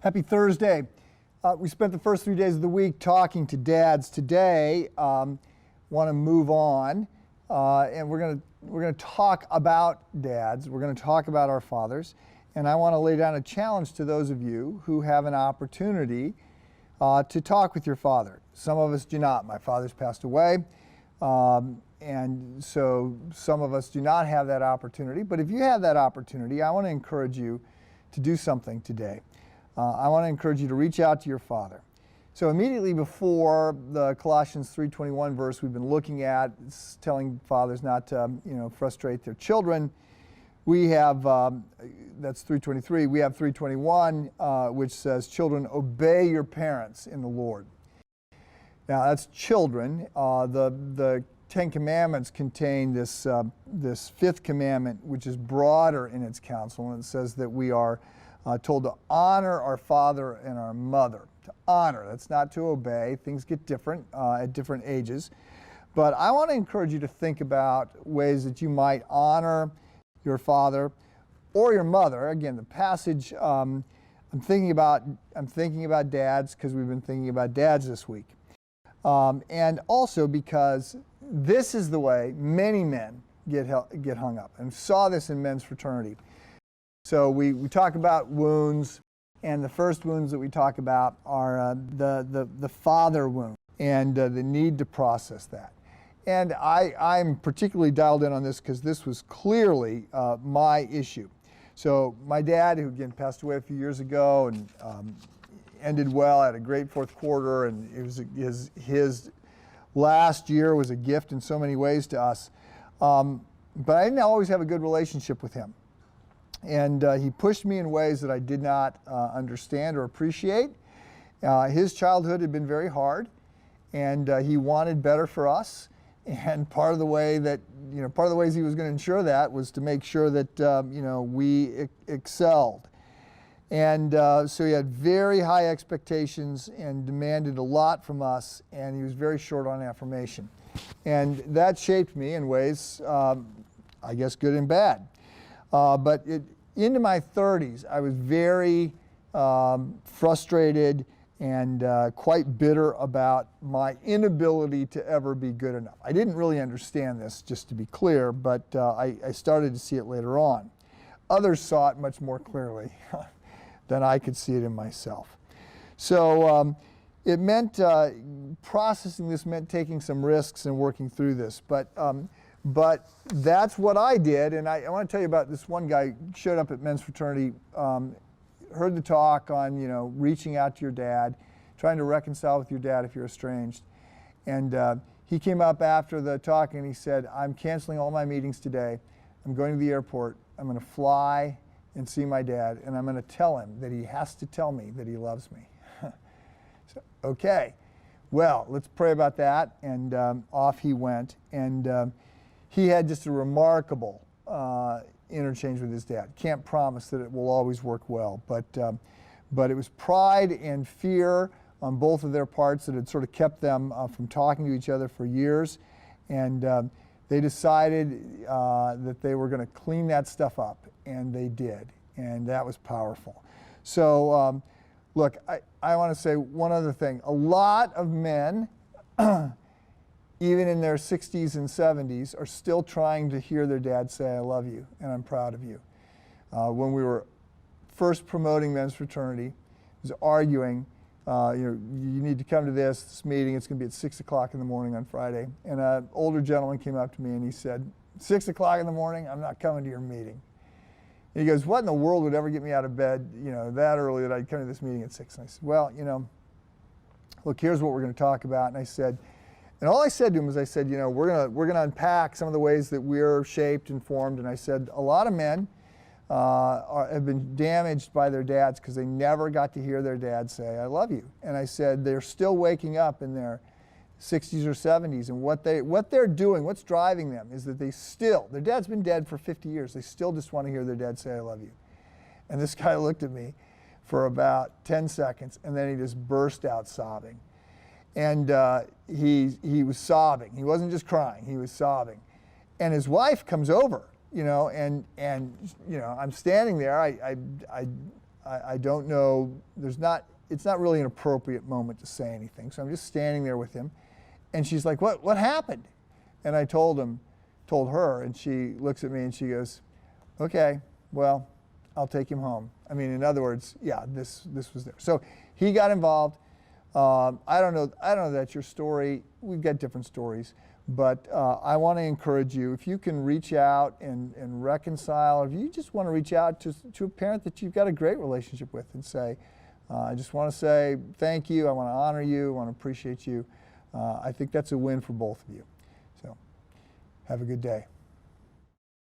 Happy Thursday. We spent the first 3 days of the week talking to dads. Today, want to move on, and we're gonna talk about dads. We're gonna talk about our fathers, and I want to lay down a challenge to those of you who have an opportunity to talk with your father. Some of us do not. My father's passed away, and so some of us do not have that opportunity. But if you have that opportunity, I want to encourage you to do something today. I want to encourage you to reach out to your father. So immediately before the Colossians 3:21 verse we've been looking at, it's telling fathers not to frustrate their children. We have, that's 3:23, we have 3:21, which says, children, obey your parents in the Lord. Now that's children. The Ten Commandments contain this fifth commandment, which is broader in its counsel, and it says that we are told to honor our father and our mother. To honor, that's not to obey. Things get different at different ages. But I want to encourage you to think about ways that you might honor your father or your mother. Again, the passage, I'm thinking about dads because we've been thinking about dads this week. And also because this is the way many men get hung up. And saw this in men's fraternity. So we talk about wounds, and the first wounds that we talk about are the father wound and the need to process that. And I'm particularly dialed in on this because this was clearly my issue. So my dad, who again passed away a few years ago and ended well, had a great fourth quarter, and it was his last year was a gift in so many ways to us. But I didn't always have a good relationship with him. And he pushed me in ways that I did not understand or appreciate. His childhood had been very hard, and he wanted better for us. And part of the way that, part of the ways he was going to ensure that was to make sure that, we excelled. And so he had very high expectations and demanded a lot from us, and he was very short on affirmation. And that shaped me in ways, I guess, good and bad. But into my 30s, I was very frustrated and quite bitter about my inability to ever be good enough. I didn't really understand this, just to be clear, but I started to see it later on. Others saw it much more clearly than I could see it in myself. So it meant processing this meant taking some risks and working through this. But that's what I did, and I want to tell you about this one guy who showed up at men's fraternity, heard the talk on, reaching out to your dad, trying to reconcile with your dad if you're estranged. And he came up after the talk and he said, I'm canceling all my meetings today. I'm going to the airport. I'm going to fly and see my dad, and I'm going to tell him that he has to tell me that he loves me. So, okay, well, let's pray about that. And off he went. And he had just a remarkable interchange with his dad. Can't promise that it will always work well, but it was pride and fear on both of their parts that had sort of kept them from talking to each other for years. And they decided that they were going to clean that stuff up, and they did. And that was powerful. So look, I want to say one other thing. A lot of men even in their 60s and 70s, are still trying to hear their dad say, I love you, and I'm proud of you. When we were first promoting men's fraternity, was arguing, you need to come to this meeting, it's going to be at 6 o'clock in the morning on Friday. And an older gentleman came up to me and he said, 6 o'clock in the morning, I'm not coming to your meeting. And he goes, what in the world would ever get me out of bed, that early that I'd come to this meeting at 6? And I said, well, look, here's what we're going to talk about. And I said, and all I said to him was, I said, we're going to unpack some of the ways that we're shaped and formed. And I said, a lot of men have been damaged by their dads because they never got to hear their dad say, I love you. And I said, they're still waking up in their 60s or 70s, and what they're doing, what's driving them is that their dad's been dead for 50 years. They still just want to hear their dad say, I love you. And this guy looked at me for about 10 seconds, and then he just burst out sobbing. And he was sobbing. He wasn't just crying, he was sobbing. And his wife comes over, and I'm standing there. I don't know, it's not really an appropriate moment to say anything. So I'm just standing there with him. And she's like, what happened? And I told her, and she looks at me and she goes, okay, well, I'll take him home. I mean, in other words, yeah, this was there. So he got involved. I don't know that's your story. We've got different stories. But I want to encourage you, if you can reach out and reconcile, or if you just want to reach out to a parent that you've got a great relationship with and say, I just want to say thank you, I want to honor you, I want to appreciate you. I think that's a win for both of you. So have a good day.